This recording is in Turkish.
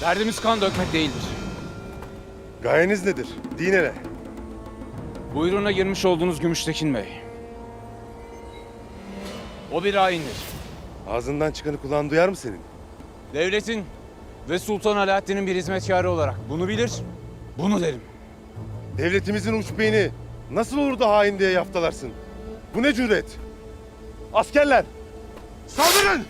Derdimiz kan dökmek değildir. Gayeniz nedir? Dine ne? Buyruğuna girmiş olduğunuz Gümüştekin Bey. O bir haindir. Ağzından çıkanı kulağın duyar mı senin? Devletin ve Sultan Alaaddin'in bir hizmetkarı olarak bunu bilir, bunu derim. Devletimizin uç beyni nasıl olur da hain diye yaftalarsın? Bu ne cüret? Askerler! Saldırın!